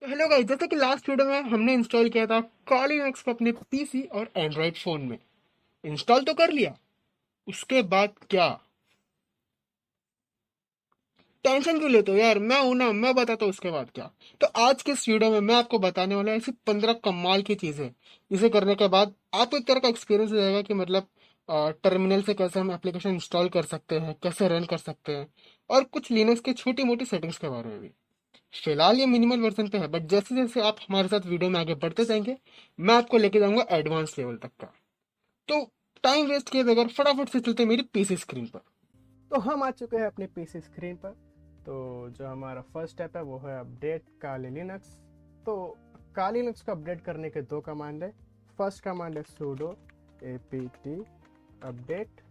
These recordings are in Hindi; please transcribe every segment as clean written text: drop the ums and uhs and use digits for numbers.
हेलो गाइस, जैसे कि लास्ट वीडियो में हमने इंस्टॉल किया था कॉली लिनक्स को अपने पीसी और एंड्रॉइड फोन में। इंस्टॉल तो कर लिया, उसके बाद क्या? टेंशन क्यों लेते हो यार, मैं हूं ना, मैं बताता हूँ उसके बाद क्या। तो आज के इस वीडियो में मैं आपको बताने वाला हूँ ऐसी 15 कमाल की चीजें। इसे करने के बाद आपको एक तरह का एक्सपीरियंस हो जाएगा कि मतलब टर्मिनल से कैसे हम एप्लीकेशन इंस्टॉल कर सकते हैं, कैसे रन कर सकते हैं, और कुछ लिनक्स की छोटी मोटी सेटिंग्स के बारे में भी। फिलहाल ये मिनिमल वर्जन पे है, बट जैसे जैसे आप हमारे साथ वीडियो में आगे बढ़ते जाएंगे, मैं आपको लेके जाऊंगा एडवांस लेवल तक का। तो टाइम वेस्ट किए बगैर फटाफट से चलते हैं मेरी पीसी स्क्रीन पर। तो हम आ चुके हैं अपनी पीसी स्क्रीन पर। तो जो हमारा फर्स्ट स्टेप है वो है अपडेट काली लिनक्स। तो काली लिनक्स को अपडेट करने के दो कमांड है। फर्स्ट कमांड है sudo apt अपडेट।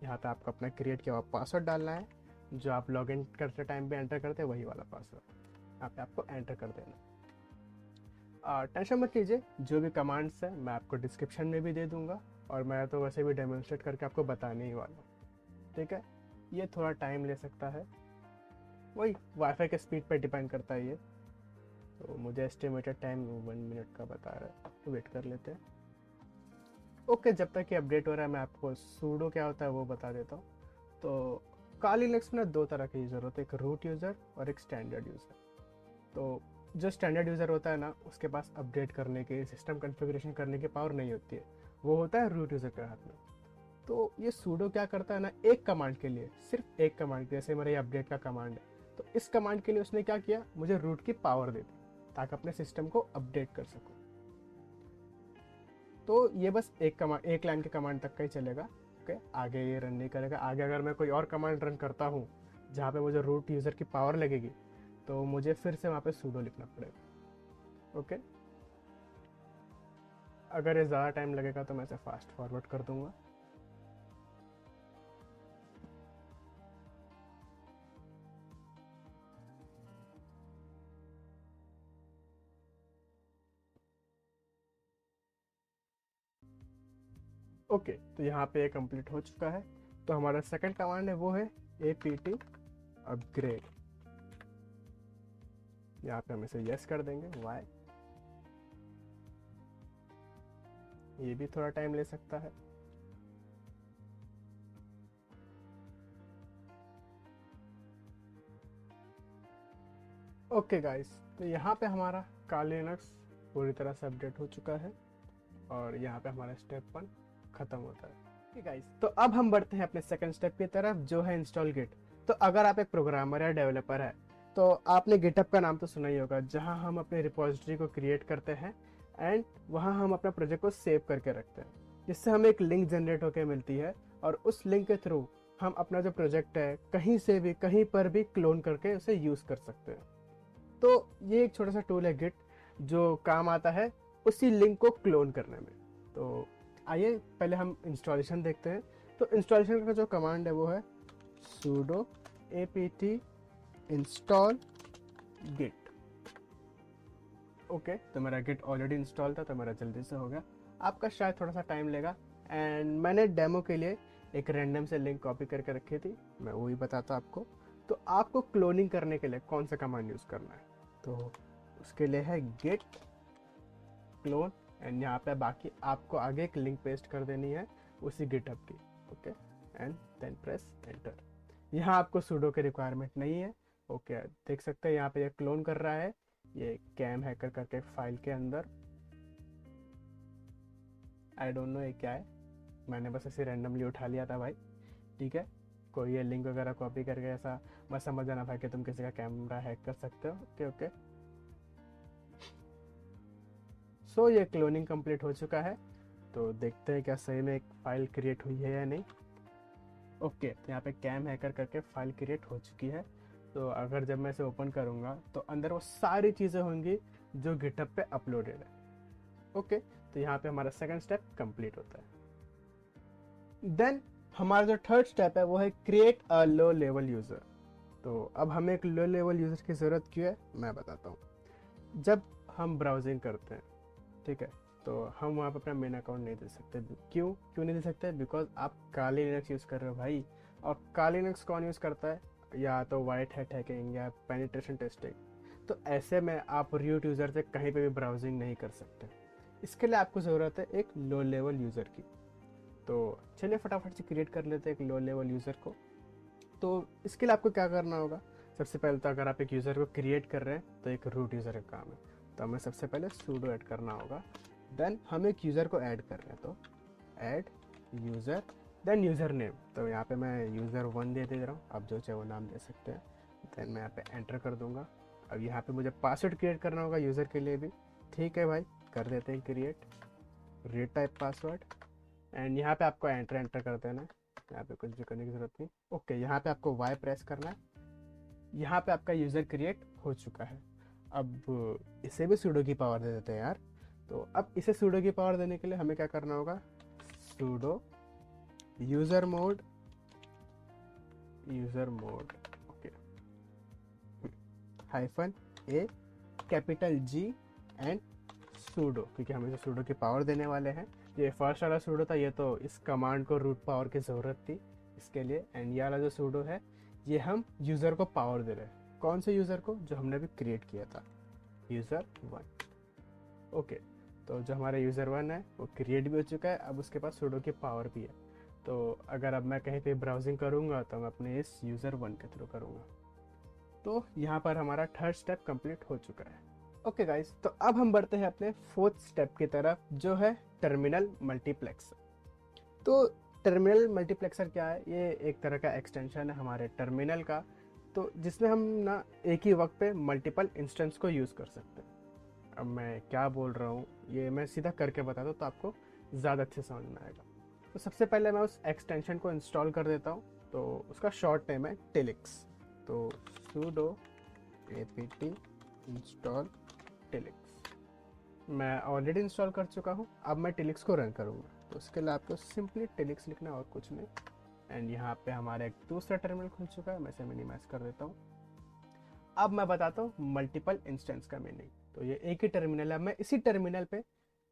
यहाँ पे आपको अपना क्रिएट किया हुआ पासवर्ड डालना है, जो आप लॉगिन करते टाइम पे एंटर करते हैं वही वाला पासवर्ड यहाँ पे आपको एंटर कर देना। टेंशन मत लीजिए, जो भी कमांड्स है मैं आपको डिस्क्रिप्शन में भी दे दूंगा, और मैं तो वैसे भी डेमोन्स्ट्रेट करके आपको बताने ही वाला हूँ। ठीक है, ये थोड़ा टाइम ले सकता है, वही वाईफाई के स्पीड पर डिपेंड करता है ये। तो मुझे एस्टिमेटेड टाइम 1 मिनट का बता रहा है, तो वेट कर लेते हैं। ओके, जब तक ये अपडेट हो रहा है मैं आपको सूडो क्या होता है वो बता देता हूँ। तो काली लिनक्स में दो तरह के यूज़र होते हैं, एक रूट यूज़र और एक स्टैंडर्ड यूज़र। तो जो स्टैंडर्ड यूज़र होता है ना, उसके पास अपडेट करने के, सिस्टम कॉन्फ़िगरेशन करने की पावर नहीं होती है, वो होता है रूट यूज़र के हाथ में। तो ये सूडो क्या करता है ना, एक कमांड के लिए, सिर्फ एक कमांड, जैसे मेरा ये अपडेट का कमांड है, तो इस कमांड के लिए उसने क्या किया, मुझे रूट की पावर दे दी ताकि अपने सिस्टम को अपडेट कर सकूं। तो ये बस एक कमांड, एक लाइन के कमांड तक का ही चलेगा। ओके, आगे ये रन नहीं करेगा। आगे अगर मैं कोई और कमांड रन करता हूँ जहाँ पे मुझे रूट यूज़र की पावर लगेगी, तो मुझे फिर से वहाँ पे सूडो लिखना पड़ेगा। ओके, अगर ये ज़्यादा टाइम लगेगा तो मैं इसे फास्ट फॉरवर्ड कर दूंगा। ओके, तो यहाँ पे ये कंप्लीट हो चुका है। तो हमारा सेकंड कमांड है वो है apt अपग्रेड। यहाँ पे हम इसे यस कर देंगे। वाई, ये भी थोड़ा टाइम ले सकता है। ओके गाइस, तो यहाँ पे हमारा काली लिनक्स पूरी तरह से अपडेट हो चुका है, और यहाँ पे हमारा स्टेप 1 खत्म होता है। ठीक गाइस, तो अब हम बढ़ते हैं अपने सेकंड स्टेप की तरफ, जो है इंस्टॉल गिट। तो अगर आप एक प्रोग्रामर या डेवलपर है, तो आपने गिटहब का नाम तो सुना ही होगा, जहाँ हम अपने रिपोजिटरी को क्रिएट करते हैं एंड वहाँ हम अपना प्रोजेक्ट को सेव करके रखते हैं, जिससे हमें एक लिंक जनरेट होकर मिलती है, और उस लिंक के थ्रू हम अपना जो प्रोजेक्ट है कहीं से भी कहीं पर भी क्लोन करके उसे यूज़ कर सकते हैं। तो ये एक छोटा सा टूल है गिट, जो काम आता है उसी लिंक को क्लोन करने में। तो आइए पहले हम इंस्टॉलेशन देखते हैं। तो इंस्टॉलेशन का जो कमांड है वो है sudo apt install git। Okay, तो मेरा गिट ऑलरेडी इंस्टॉल था, तो मेरा जल्दी से हो गया। आपका शायद थोड़ा सा टाइम लेगा। एंड मैंने डेमो के लिए एक रैंडम से लिंक कॉपी करके रखी थी, मैं वही बताता आपको। तो आपको क्लोनिंग करने के लिए कौन सा कमांड यूज़ करना है, तो उसके लिए है git क्लोन। एंड यहाँ पे बाकी आपको आगे एक लिंक पेस्ट कर देनी है उसी गिटहब की। Okay, and then press enter. यहाँ आपको सूडो की रिक्वायरमेंट नहीं है। ओके, देख सकते हैं यहाँ पे ये क्लोन कर रहा है, ये कैम हैकर करके फाइल के अंदर। आई डोंट नो ये क्या है, मैंने बस ऐसे रैंडमली उठा लिया था भाई। ठीक है, कोई ये लिंक वगैरह कॉपी करके ऐसा मत समझ जाना भाई कि तुम किसी का कैमरा हैक कर सकते हो। ओके ओके, सो ये क्लोनिंग कंप्लीट हो चुका है। तो देखते हैं क्या सही में एक फाइल क्रिएट हुई है या नहीं। ओके, तो यहाँ पे कैम हैकर करके फाइल क्रिएट हो चुकी है। तो अगर जब मैं इसे ओपन करूँगा तो अंदर वो सारी चीज़ें होंगी जो गिटहब पे अपलोडेड है। ओके, तो यहाँ पे हमारा सेकंड स्टेप कंप्लीट होता है। देन हमारा जो थर्ड स्टेप है वो है create a low level user. तो अब हमें एक लो लेवल यूज़र की ज़रूरत क्यों है, मैं बताता हूँ। जब हम ब्राउजिंग करते हैं, ठीक है, तो हम वहाँ पर अपना मेन अकाउंट नहीं दे सकते। क्यों क्यों नहीं दे सकते? बिकॉज आप काली लिनक्स यूज़ कर रहे हो भाई। और काली लिनक्स कौन यूज़ करता है? या तो वाइट हैट हैकिंग या पेनिट्रेशन टेस्टिंग। तो ऐसे में आप रूट यूज़र से कहीं पे भी ब्राउजिंग नहीं कर सकते। इसके लिए आपको ज़रूरत है एक लो लेवल यूज़र की। तो चलिए फटाफट से क्रिएट कर लेते हैं एक लो लेवल यूज़र को। तो इसके लिए आपको क्या करना होगा, सबसे पहले तो अगर आप एक यूज़र को क्रिएट कर रहे हैं तो एक रूट यूज़र का काम है, तो हमें सबसे पहले सूडो ऐड करना होगा। देन हम एक यूज़र को ऐड कर रहे हैं, तो add user, then user name. तो यहाँ पे मैं यूज़र 1 दे रहा हूँ, आप जो चाहे वो नाम दे सकते हैं। देन मैं यहाँ पे एंटर कर दूंगा। अब यहाँ पे मुझे पासवर्ड क्रिएट करना होगा यूज़र के लिए भी। ठीक है भाई, कर देते हैं create, read type password. And यहाँ पे आपको एंटर कर देना है, यहाँ पे कुछ भी करने की ज़रूरत नहीं। ओके, यहाँ पे आपको वाई प्रेस करना है। यहाँ पे आपका यूज़र क्रिएट हो चुका है। अब इसे भी सूडो की पावर दे देते हैं यार। तो अब इसे सूडो की पावर देने के लिए हमें क्या करना होगा, pseudo user mode okay -a capital G and pseudo, क्योंकि हम इसे सूडो की पावर देने वाले हैं। ये फर्स्ट वाला सूडो था, ये तो इस कमांड को रूट पावर की ज़रूरत थी इसके लिए। एंड ये वाला जो सूडो है ये हम यूज़र को पावर दे रहे हैं। कौन से यूज़र को, जो हमने अभी क्रिएट किया था, यूज़र 1। ओके, तो जो हमारा यूज़र 1 है वो क्रिएट भी हो चुका है, अब उसके पास सूडो की पावर भी है। तो अगर अब मैं कहीं पे ब्राउजिंग करूँगा तो मैं अपने इस यूज़र 1 के थ्रू करूँगा। तो यहाँ पर हमारा थर्ड स्टेप कंप्लीट हो चुका है। ओके गाइस, तो अब हम बढ़ते हैं अपने फोर्थ स्टेप की तरफ, जो है टर्मिनल मल्टीप्लेक्सर। तो टर्मिनल मल्टीप्लेक्सर क्या है, ये एक तरह का एक्सटेंशन है हमारे टर्मिनल का, तो जिसमें हम ना एक ही वक्त पे मल्टीपल इंस्टेंस को यूज़ कर सकते हैं। अब मैं क्या बोल रहा हूँ ये मैं सीधा करके बता दूँ तो आपको ज़्यादा अच्छे समझ में आएगा। तो सबसे पहले मैं उस एक्सटेंशन को इंस्टॉल कर देता हूँ। तो उसका शॉर्ट नेम है टेलिक्स। तो sudo apt install टेलिक्स मैं ऑलरेडी इंस्टॉल कर चुका हूँ, अब मैं टेलिक्स को रन करूँगा। तो उसके लिए आपको सिंपली टेलिक्स लिखना और कुछ नहीं। एंड यहाँ पे हमारा एक दूसरा टर्मिनल खुल चुका है, मैं इसे मिनिमाइज कर देता हूँ। अब मैं बताता हूँ मल्टीपल इंस्टेंस का मीनिंग। तो ये एक ही टर्मिनल है, मैं इसी टर्मिनल पे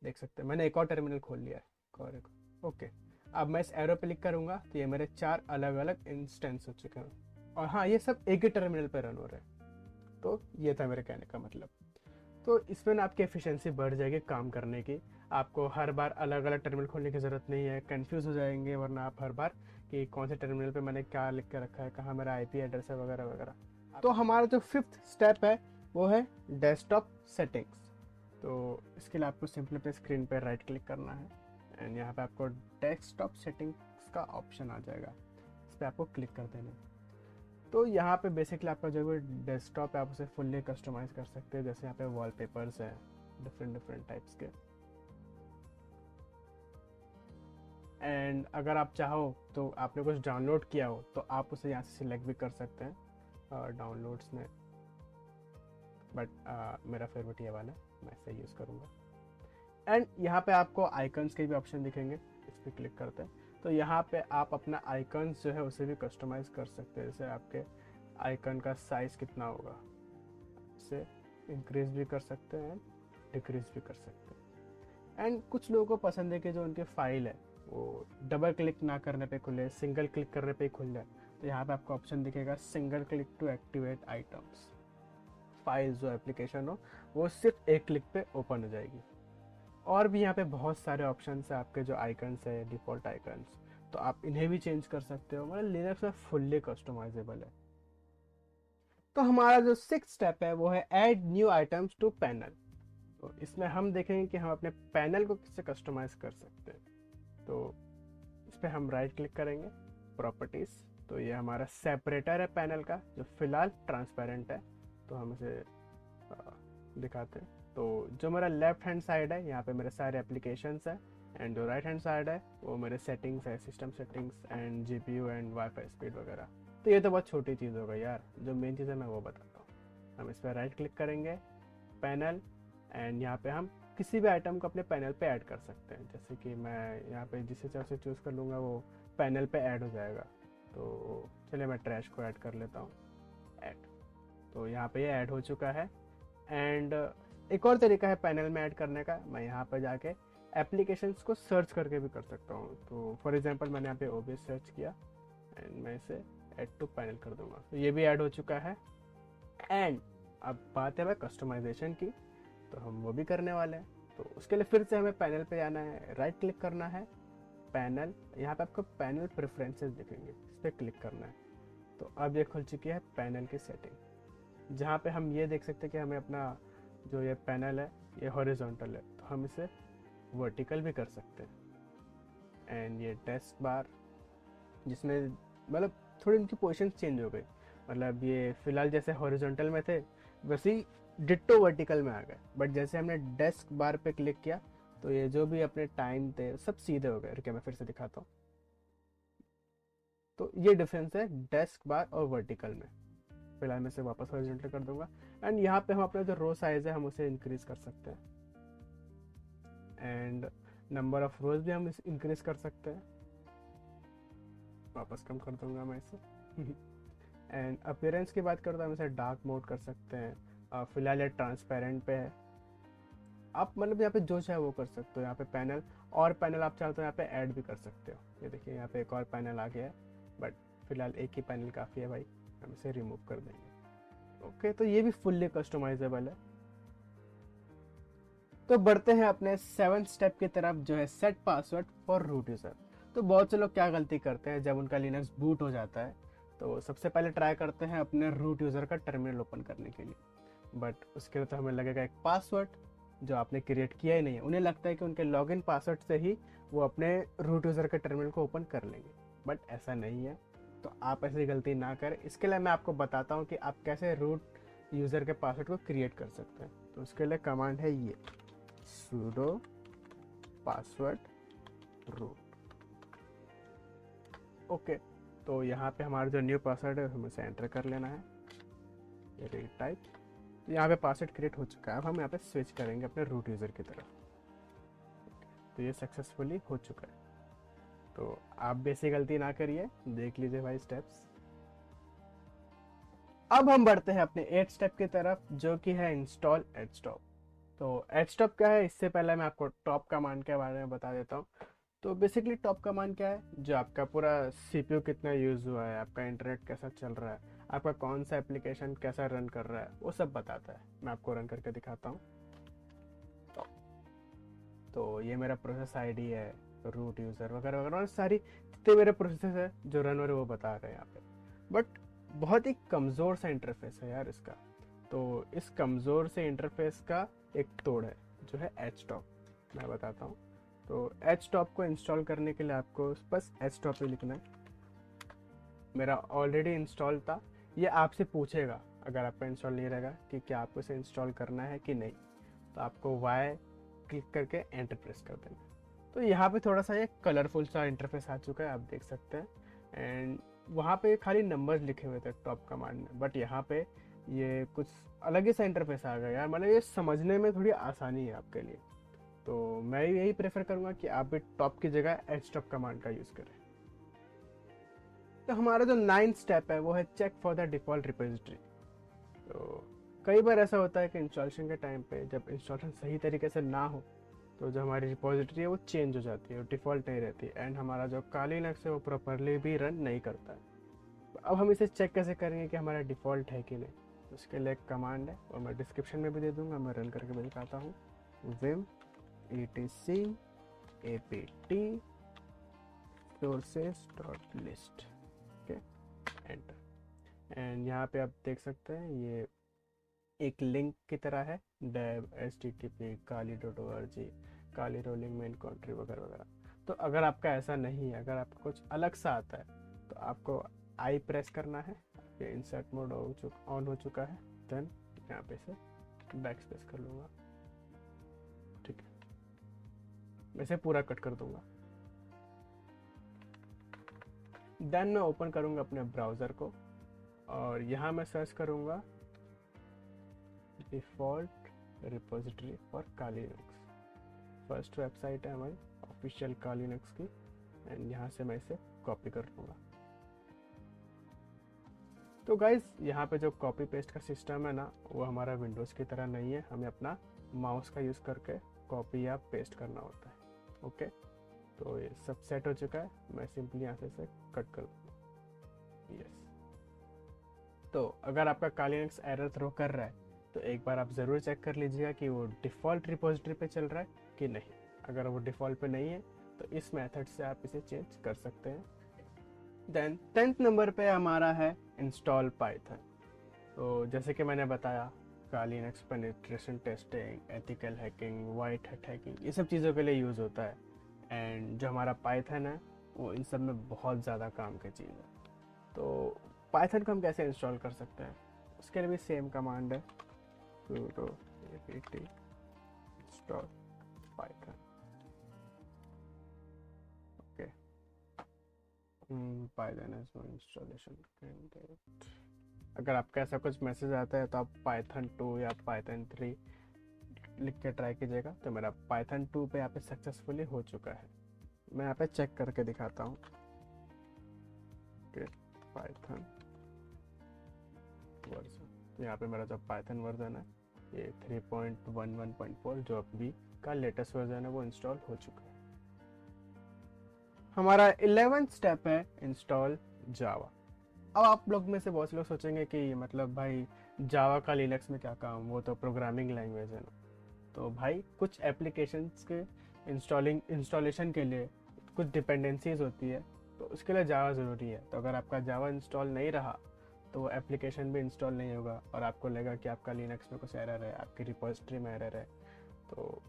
देख सकते हैं, मैंने एक और टर्मिनल खोल लिया है। ओके, अब मैं इस एरो पे क्लिक करूँगा तो ये मेरे 4 अलग अलग इंस्टेंस हो चुके हैं, और हाँ ये सब एक ही टर्मिनल पे रन हो रहे हैं। तो ये था मेरे कहने का मतलब। तो इसमें ना आपकी एफिशिएंसी बढ़ जाएगी काम करने की, आपको हर बार अलग अलग टर्मिनल खोलने की ज़रूरत नहीं है, कंफ्यूज हो जाएंगे वरना आप हर बार कि कौन से टर्मिनल पे मैंने क्या लिख के रखा है, कहाँ मेरा आईपी एड्रेस है वगैरह वगैरह। तो हमारा जो फिफ्थ स्टेप है वो है डेस्कटॉप सेटिंग्स। तो इसके लिए आपको सिंपली अपने स्क्रीन पर राइट क्लिक करना है एंड यहाँ पे आपको डेस्कटॉप सेटिंग्स का ऑप्शन आ जाएगा, इस पर आपको क्लिक कर देना है। तो यहाँ पे बेसिकली आपका जो भी डेस्कटॉप है आप उसे फुल्ली कस्टमाइज कर सकते हैं। जैसे यहाँ पे वॉलपेपर्स हैं डिफरेंट टाइप्स के, एंड अगर आप चाहो तो आपने कुछ डाउनलोड किया हो तो आप उसे यहाँ से सिलेक्ट भी कर सकते हैं डाउनलोड्स में, बट मेरा फेवरेट ये वाला है, मैं इसे यूज़ करूँगा। एंड यहाँ पे आपको आइकन्स के भी ऑप्शन दिखेंगे, इस पर क्लिक करते हैं तो यहाँ पे आप अपना आइकन्स जो है उसे भी कस्टमाइज़ कर सकते हैं। जैसे आपके आइकन का साइज़ कितना होगा, इसे इंक्रीज भी कर सकते हैं, डिक्रीज भी कर सकते हैं। एंड कुछ लोगों को पसंद है कि जो उनके फाइल है वो डबल क्लिक ना करने पे खुले, सिंगल क्लिक करने पे ही खुल जाए। तो यहाँ पे आपको ऑप्शन दिखेगा single click to activate items. File जो एप्लीकेशन हो वो सिर्फ एक क्लिक पे ओपन हो जाएगी। और भी यहाँ पे बहुत सारे ऑप्शंस है आपके जो आइकन्स है डिफ़ॉल्ट आइकन्स, तो आप इन्हें भी चेंज कर सकते हो। मतलब लिनक्स में फुल्ली कस्टमाइजेबल है। तो हमारा जो सिक्स्थ स्टेप है वो है add new items to panel. तो इसमें हम देखेंगे कि हम अपने पैनल को किससे कस्टमाइज कर सकते हैं। तो इस पर हम राइट क्लिक करेंगे, प्रॉपर्टीज। तो ये हमारा सेपरेटर है पैनल का, जो फिलहाल ट्रांसपेरेंट है, तो हम इसे दिखाते हैं। तो जो मेरा लेफ्ट हैंड साइड है यहाँ पे मेरे सारे एप्लीकेशंस है, एंड जो राइट हैंड साइड है वो मेरे सेटिंग्स है, system settings and GPU and wifi speed वगैरह। तो ये तो बहुत छोटी चीज़ होगा यार, जो मेन चीज़ है मैं वो बताता हूँ। हम इस पर राइट क्लिक करेंगे, पैनल, एंड यहाँ पे हम किसी भी आइटम को अपने पैनल पे ऐड कर सकते हैं। जैसे कि मैं यहाँ पे जिस हिसाब से चूज़ कर लूँगा वो पैनल पे ऐड हो जाएगा। तो चलिए मैं ट्रैश को ऐड कर लेता हूँ, ऐड। तो यहाँ पे ये ऐड हो चुका है। एंड एक और तरीका है पैनल में ऐड करने का, मैं यहाँ पर जाके एप्लीकेशंस को सर्च करके भी कर सकता हूँ। तो फॉर एग्जांपल मैंने यहाँ पे OBS सर्च किया एंड मैं इसे ऐड टू पैनल कर दूंगा, तो ये भी ऐड हो चुका है। एंड अब बात है भाई कस्टमाइजेशन की, तो हम वो भी करने वाले हैं। तो उसके लिए फिर से हमें पैनल पे जाना है, राइट क्लिक करना है, पैनल, यहाँ पे आपको पैनल प्रेफरेंसेस दिखेंगे, इस पर क्लिक करना है। तो अब ये खुल चुकी है पैनल की सेटिंग, जहाँ पे हम ये देख सकते हैं कि हमें अपना जो ये पैनल है ये हॉरिजॉन्टल है, तो हम इसे वर्टिकल भी कर सकते हैं। एंड ये डेस्क बार, जिसमें मतलब थोड़ी उनकी पोजीशन चेंज हो गई, मतलब ये फिलहाल जैसे हॉरिजॉन्टल में थे वैसे ही डिट्टो वर्टिकल में आ गए, बट जैसे हमने डेस्क बार पे क्लिक किया तो ये जो भी अपने टाइम थे सब सीधे हो गए। रुकिए मैं फिर से दिखाता हूँ। तो ये डिफरेंस है डेस्क बार और वर्टिकल में। फिलहाल मैं इसे वापस हॉरिजॉन्टल कर दूंगा। एंड यहाँ पे हम अपना जो रो साइज है हम उसे इंक्रीज कर सकते हैं, एंड नंबर ऑफ रोज भी हम इंक्रीज कर सकते हैं। वापस कम कर दूंगा मैं इसे। एंड अपीयरेंस की बात करूँ तो हम इसे डार्क मोड कर सकते हैं। फिलहाल ये ट्रांसपेरेंट पे है, आप मतलब यहाँ पे जो चाहे वो कर सकते हो। यहाँ पे पैनल और पैनल आप चाहते हो यहाँ पे ऐड भी कर सकते हो। ये देखिए यहाँ पे एक और पैनल आ गया है, बट फिलहाल एक ही पैनल काफ़ी है भाई, हम इसे रिमूव कर देंगे। ओके, तो ये भी फुल्ली कस्टमाइजेबल है। तो बढ़ते हैं अपने 7 स्टेप की तरफ, जो है set password for root user. तो बहुत से लोग क्या गलती करते हैं जब उनका लिनक्स बूट हो जाता है, तो सबसे पहले ट्राई करते हैं अपने रूट यूज़र का टर्मिनल ओपन करने के लिए, बट उसके लिए तो हमें लगेगा एक पासवर्ड जो आपने क्रिएट किया ही नहीं है। उन्हें लगता है कि उनके लॉगिन पासवर्ड से ही वो अपने रूट यूज़र के टर्मिनल को ओपन कर लेंगे, बट ऐसा नहीं है। तो आप ऐसी गलती ना करें। इसके लिए मैं आपको बताता हूँ कि आप कैसे रूट यूज़र के पासवर्ड को क्रिएट कर सकते हैं। तो उसके लिए कमांड है ये sudo पासवर्ड रूट। ओके, तो यहाँ पे हमारा जो न्यू पासवर्ड है हमें इसे एंटर कर लेना है, ये रीटाइप। तो यहाँ पे पासवर्ड क्रिएट हो चुका है। अब हम यहाँ पे स्विच करेंगे अपने रूट यूज़र की तरफ। तो ये सक्सेसफुली हो चुका है। तो आप भी ऐसी गलती ना करिए, देख लीजिए भाई स्टेप्स। अब हम बढ़ते हैं अपने 8 स्टेप की तरफ, जो कि है इंस्टॉल एचटॉप। तो एचटॉप क्या है, इससे पहले मैं आपको टॉप कमांड के बारे में बता देता हूँ। तो बेसिकली टॉप कमांड क्या है, जो आपका पूरा सीपीयू कितना यूज़ हुआ है, आपका इंटरनेट कैसा चल रहा है, आपका कौन सा एप्लीकेशन कैसा रन कर रहा है, वो सब बताता है। मैं आपको रन करके दिखाता हूँ। तो ये मेरा प्रोसेस आईडी है, रूट यूज़र वगैरह वगैरह, और सारी जितने मेरे प्रोसेस है जो रन हो रहे वो बता रहे हैं यहाँ पे। बट बहुत ही कमज़ोर सा इंटरफेस है यार इसका। तो इस कमज़ोर से इंटरफेस का एक तोड़ है, जो है एचटॉप। मैं बताता हूँ। तो एचटॉप को इंस्टॉल करने के लिए आपको बस एचटॉप ही लिखना है। मेरा ऑलरेडी इंस्टॉल था। ये आपसे पूछेगा अगर आपका इंस्टॉल नहीं रहेगा कि क्या आपको इसे इंस्टॉल करना है कि नहीं, तो आपको वाई क्लिक करके एंटर प्रेस कर देना। तो यहाँ पे थोड़ा सा ये कलरफुल सा इंटरफेस आ चुका है, आप देख सकते हैं। एंड वहाँ पे खाली नंबर्स लिखे हुए थे टॉप कमांड में, बट यहाँ पे ये कुछ अलग ही सा इंटरफेस आ गया यार। मतलब ये समझने में थोड़ी आसानी है आपके लिए। तो मैं यही प्रेफर करूँगा कि आप भी टॉप की जगह एचटॉप कमांड का यूज़ करें। तो हमारा जो 9th स्टेप है वो है check for the default repository. तो कई बार ऐसा होता है कि इंस्टॉलेशन के टाइम पे जब इंस्टॉलेशन सही तरीके से ना हो तो जो हमारी रिपोजिटरी है वो चेंज हो जाती है, डिफ़ॉल्ट नहीं रहती, एंड हमारा जो काली लिनक्स है वो प्रॉपरली भी रन नहीं करता है। तो अब हम इसे चेक कैसे करेंगे कि हमारा डिफ़ॉल्ट है कि नहीं। तो उसके लिए एक कमांड है और मैं डिस्क्रिप्शन में भी दे दूंगा, मैं रन करके भी दिखाता हूँ। vim etc apt sources.list, okay, enter. And यहाँ पे आप देख सकते हैं ये एक लिंक की तरह है, dev http kali.org, काली रोलिंग मेन कंट्री वगैरह वगैरह। तो अगर आपका ऐसा नहीं है, अगर आपको कुछ अलग सा आता है, तो आपको आई प्रेस करना है। ये इंसर्ट मोड ऑन हो चुका है। देन यहाँ पे से बैक स्पेस कर लूँगा, ठीक है। मैं इसे पूरा कट कर दूंगा। देन मैं ओपन करूँगा अपने ब्राउज़र को और यहाँ मैं सर्च करूँगा default repository for Kali Linux. First website है हमारी ऑफिशियल काली लिनक्स की, एंड यहाँ से मैं इसे कॉपी कर लूँगा। तो गाइज यहाँ पे जो कॉपी पेस्ट का सिस्टम है ना, वो हमारा विंडोज़ की तरह नहीं है। हमें अपना माउस का यूज़ करके कॉपी या पेस्ट करना होता है। ओके, तो ये सब सेट हो चुका है। मैं सिंपली यहाँ से इसे कट कर दूँगा। यस। तो अगर आपका काली लिनक्स एरर थ्रो कर रहा है तो एक बार आप ज़रूर चेक कर लीजिएगा कि वो डिफ़ॉल्ट रिपोजिटरी पे चल रहा है कि नहीं। अगर वो डिफ़ॉल्ट पे नहीं है तो इस मेथड से आप इसे चेंज कर सकते हैं। देन 10th नंबर पे हमारा है इंस्टॉल पाइथन। तो जैसे कि मैंने बताया, Kali Linux penetration testing, ethical hacking, white hat hacking, ये सब चीज़ों के लिए यूज़ होता है। एंड जो हमारा पाइथन है वो इन सब में बहुत ज़्यादा काम की चीज़ है। तो पाइथन को हम कैसे इंस्टॉल कर सकते हैं, उसके लिए भी सेम कमांड है, sudo apt install python। Okay, Python is no installation candidate. अगर आपका ऐसा कुछ मैसेज आता है तो आप पाइथन 2 या पाइथन 3 लिख के ट्राई कीजिएगा। तो मेरा पाइथन 2 पे यहाँ पे सक्सेसफुली हो चुका है। मैं यहाँ पे चेक करके दिखाता हूँ। पाइथन वर्जन, यहाँ पे मेरा जो पाइथन वर्जन है ये 3.11.4 जो अभी का लेटेस्ट वर्जन है वो इंस्टॉल हो चुका है। हमारा 11th स्टेप है इंस्टॉल जावा। अब आप लोग में से बहुत से लोग सोचेंगे कि मतलब भाई जावा का लिनक्स में क्या काम, वो तो प्रोग्रामिंग लैंग्वेज है ना। तो भाई कुछ एप्लीकेशंस के इंस्टॉलेशन के लिए कुछ डिपेंडेंसीज होती है, तो उसके लिए जावा ज़रूरी है। तो अगर आपका जावा इंस्टॉल नहीं रहा तो वो एप्लीकेशन भी इंस्टॉल नहीं होगा और आपको लगेगा कि आपका लिनक्स में कुछ एरर है, आपकी रिपोजिटरी में एरर है। तो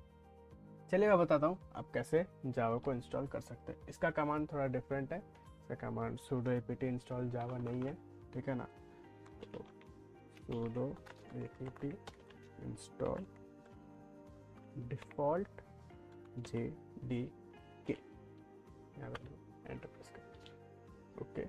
चलिए मैं बताता हूँ आप कैसे जावा को इंस्टॉल कर सकते हैं। इसका कमांड थोड़ा डिफरेंट है। इसका कमांड sudo apt इंस्टॉल जावा नहीं है, ठीक है ना। तो sudo apt install default JDK, enter press कर। ओके,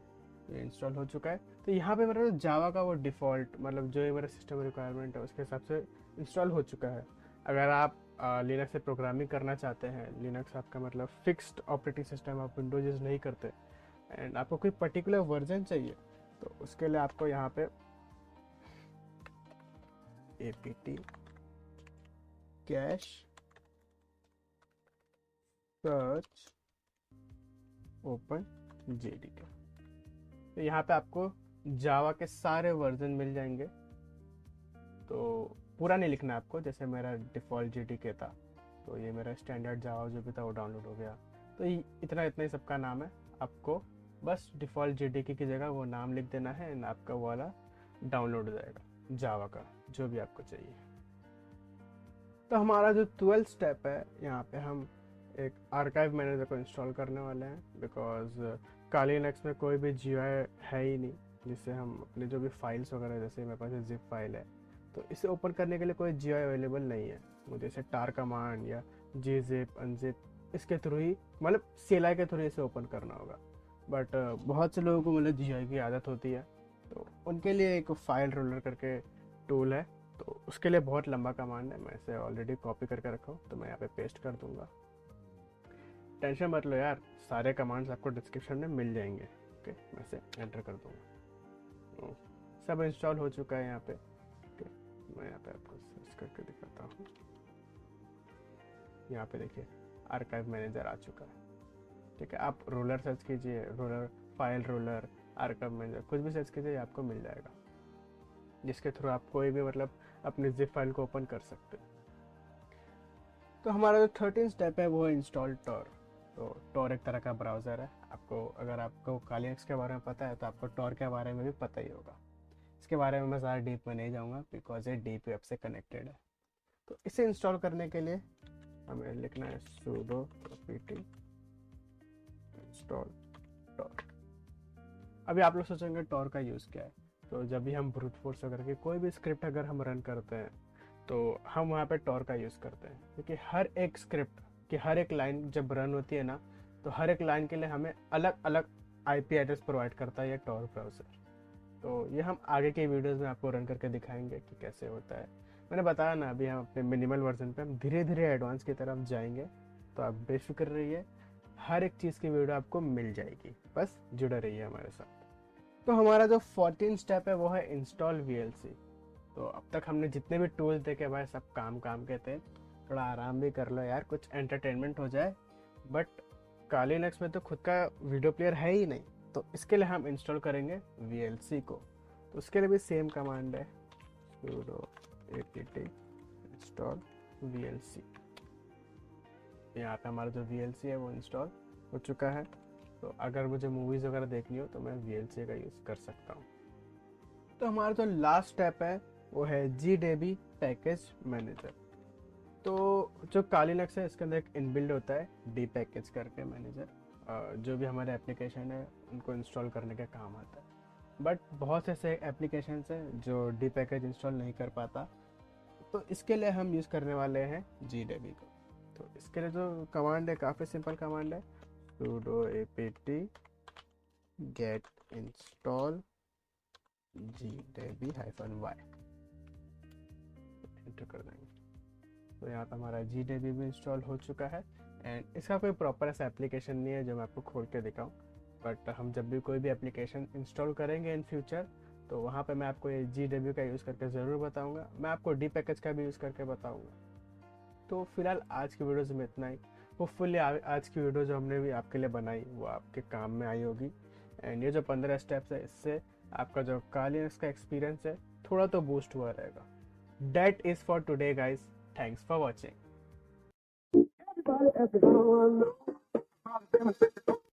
ये इंस्टॉल हो चुका है। तो यहाँ पे मेरा जावा का वो डिफ़ॉल्ट मतलब जो ये मेरा सिस्टम रिक्वायरमेंट है उसके हिसाब से इंस्टॉल हो चुका है। अगर आप लिनक्स से प्रोग्रामिंग करना चाहते हैं, लिनक्स आपका मतलब फिक्स्ड ऑपरेटिंग सिस्टम, आप विंडोज यूज़ नहीं करते एंड आपको कोई पर्टिकुलर वर्जन चाहिए, तो उसके लिए आपको यहाँ पे apt cash search open JDK। तो यहाँ पे आपको जावा के सारे वर्जन मिल जाएंगे। तो पूरा नहीं लिखना आपको, जैसे मेरा डिफ़ॉल्ट JDK था तो ये मेरा स्टैंडर्ड जावा जो भी था वो डाउनलोड हो गया। तो इतना इतना ही सबका नाम है। आपको बस डिफ़ॉल्ट JDK की जगह वो नाम लिख देना है एंड आपका वो वाला डाउनलोड हो जाएगा जावा का जो भी आपको चाहिए। तो हमारा जो 12th स्टेप है, यहाँ पे हम एक आर्काइव मैनेजर को इंस्टॉल करने वाले हैं। बिकॉज काली लिनक्स में कोई भी GUI है ही नहीं जिससे हम अपने जो भी फाइल्स वगैरह, जैसे मेरे पास जिप फाइल है तो इसे ओपन करने के लिए कोई GUI अवेलेबल नहीं है। मुझे इसे टार कमांड या gzip unzip इसके थ्रू ही मतलब CLI के थ्रू इसे ओपन करना होगा। बट बहुत से लोगों को मतलब GUI की आदत होती है, तो उनके लिए एक फाइल रोलर करके टूल है। तो उसके लिए बहुत लंबा कमांड है, मैं इसे ऑलरेडी कॉपी करके रखा हूँ तो मैं यहाँ पे पेस्ट कर दूंगा। टेंशन मत लो यार, सारे कमांड्स आपको डिस्क्रिप्शन में मिल जाएंगे। ओके, मैं इसे एंटर कर दूंगा। सब इंस्टॉल हो चुका है यहाँ पे। ओके, मैं यहाँ पे आपको सर्च करके दिखाता हूँ। यहाँ पे देखिए आर्काइव मैनेजर आ चुका है, ठीक है। आप रोलर सर्च कीजिए, roller file roller archive manager कुछ भी सर्च कीजिए आपको मिल जाएगा, जिसके थ्रू आप कोई भी मतलब अपनी जिप फाइल को ओपन कर सकते हैं। तो हमारा जो 13 स्टेप है वो है इंस्टॉल टॉर। तो टॉर एक तरह का ब्राउज़र है। आपको अगर आपको काली लिनक्स के बारे में पता है तो आपको टॉर के बारे में भी पता ही होगा। इसके बारे में मैं ज़्यादा डीप में नहीं जाऊँगा बिकॉज ये डीप वेब से कनेक्टेड है। तो इसे इंस्टॉल करने के लिए हमें लिखना है sudo apt इंस्टॉल टॉर। अभी आप लोग सोचेंगे टॉर का यूज़ क्या है। तो जब भी हम ब्रूट फोर्स वगैरह की कोई भी स्क्रिप्ट अगर हम रन करते हैं तो हम वहाँ पे टॉर का यूज़ करते हैं, क्योंकि हर एक स्क्रिप्ट की हर एक लाइन जब रन होती है ना, तो हर एक लाइन के लिए हमें अलग अलग IP एड्रेस प्रोवाइड करता है ये टॉर ब्राउज़र। तो ये हम आगे के वीडियोज़ में आपको रन करके दिखाएंगे कि कैसे होता है। मैंने बताया ना, अभी हम अपने मिनिमल वर्जन पे हम धीरे धीरे एडवांस की तरफ जाएंगे। तो आप बेफिक्र रहिए, हर एक चीज़ की वीडियो आपको मिल जाएगी, बस जुड़े रहिए हमारे साथ। तो हमारा जो 14 स्टेप है वो है इंस्टॉल VLC। तो अब तक हमने जितने भी टूल्स देखे भाई सब काम के थे। थोड़ा आराम भी कर लो यार, कुछ एंटरटेनमेंट हो जाए। बट काली लिनक्स में तो खुद का वीडियो प्लेयर है ही नहीं, तो इसके लिए हम इंस्टॉल करेंगे VLC को। तो उसके लिए भी सेम कमांड है sudo apt install vlc। यहाँ पे हमारा जो vlc है वो इंस्टॉल हो चुका है। तो अगर मुझे मूवीज़ वगैरह देखनी हो तो मैं vlc का यूज़ कर सकता हूँ। तो हमारा जो लास्ट स्टेप है वो है GDB पैकेज मैनेजर। तो जो काली लिनक्स है इसके अंदर एक इनबिल्ड होता है डी पैकेज करके मैनेजर, जो भी हमारे एप्लीकेशन है उनको इंस्टॉल करने के काम आता है। बट बहुत से ऐसे एप्लीकेशन हैं जो डी पैकेज इंस्टॉल नहीं कर पाता, तो इसके लिए हम यूज़ करने वाले हैं GDB को। तो इसके लिए जो कमांड है काफ़ी सिंपल कमांड है, sudo apt get install gdb-y enter कर देंगे। तो यहाँ पे हमारा GDB भी इंस्टॉल हो चुका है। एंड इसका कोई प्रॉपर ऐसा एप्लीकेशन नहीं है जो मैं आपको खोल के दिखाऊं, बट हम जब भी कोई भी एप्लीकेशन इंस्टॉल करेंगे इन फ्यूचर तो वहाँ पे मैं आपको ये GDB का यूज़ करके ज़रूर बताऊंगा। मैं आपको डी पैकेज का भी यूज़ करके बताऊंगा। तो फिलहाल आज की वीडियोज़ में इतना ही। होपफुली आज की वीडियो जो हमने भी आपके लिए बनाई वो आपके काम में आई होगी। एंड ये जो 15 स्टेप्स है इससे आपका जो काली लिनक्स का एक्सपीरियंस है थोड़ा तो बूस्ट हुआ रहेगा। That is for today, guys. Thanks for watching.